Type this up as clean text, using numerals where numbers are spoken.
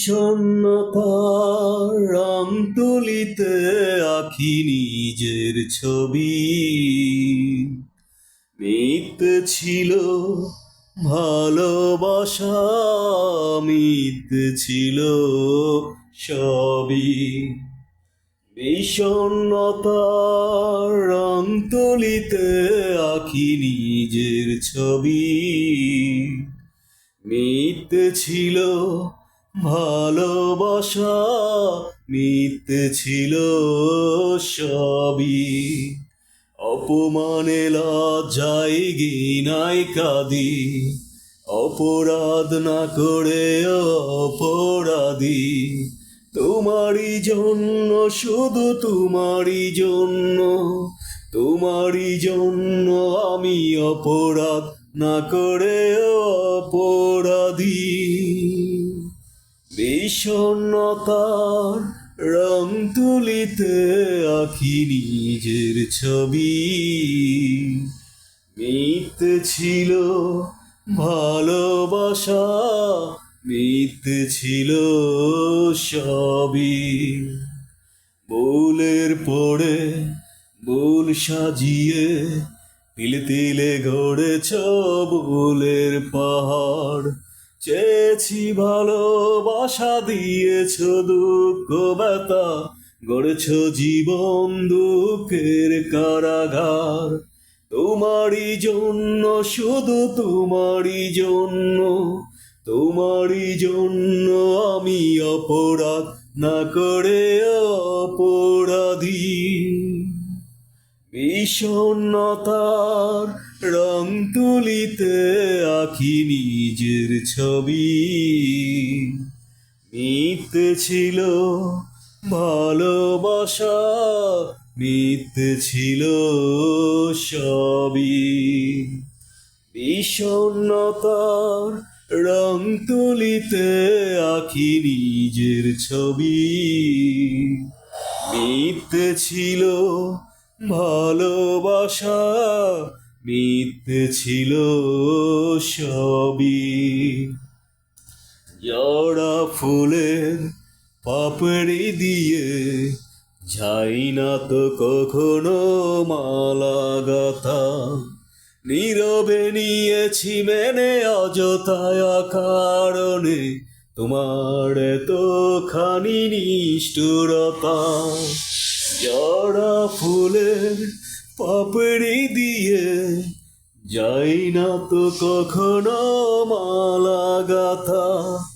শূন্যতার রং তুলিতে আঁকি নিজের ছবি। মিথ্যে ছিল ভালোবাসা, মিথ্যে ছিল সবই। বিষণ্ণতার রং তুলিতে আঁকি নিজের ছবি। মিথ্যে ছিল ভালোবাসা, মিথ্যে ছিল সবই। অপমানে লজ্জায় ঘৃণায় কাঁদি, অপরাধ না করে অপরাধী। তোমারই জন্য, শুধু তোমারই জন্য, তোমারই জন্য আমি অপরাধ না করে অপরাধী। বিষণ্ণতার রং তুলিতে আঁকি নিজের ছবি। মিথ্যে ছিল ভালোবাসা, মিথ্যে ছিল সবই। ভুলের পরে ভুল সাজিয়ে তিলে তিলে গড়েছ ভুলের পাহাড়। চেয়েছি ভালোবাসা, দিয়েছ দুঃখ ব্যথা, গড়েছ জীবন দুঃখের কারাগার। তোমারই জন্য, শুধু তোমারই জন্য, তোমারই জন্য আমি অপরাধ না করে অপরাধী। বিষণ্ণতার রং তুলিতে আঁকি নিজের ছবি। মিথ্যে ছিল ভালোবাসা, মিথ্যে ছিল সবই। বিষণ্ণতার রং তুলিতে আঁকি নিজের ছবি। মিথ্যে ছিল ভালোবাসা, মিথ্যে ছিল সবই। জড়া ফুলের পাপড়ি দিয়ে যাই না তো কখনো মালা গাথা। নীরবে নিয়েছি মেনে অযথায় কারণে তোমার এতখানি নিষ্ঠুরতা। জড়া ফুলের পাপড়ি দিয়ে যাই না তো কখনো মালা গাথা।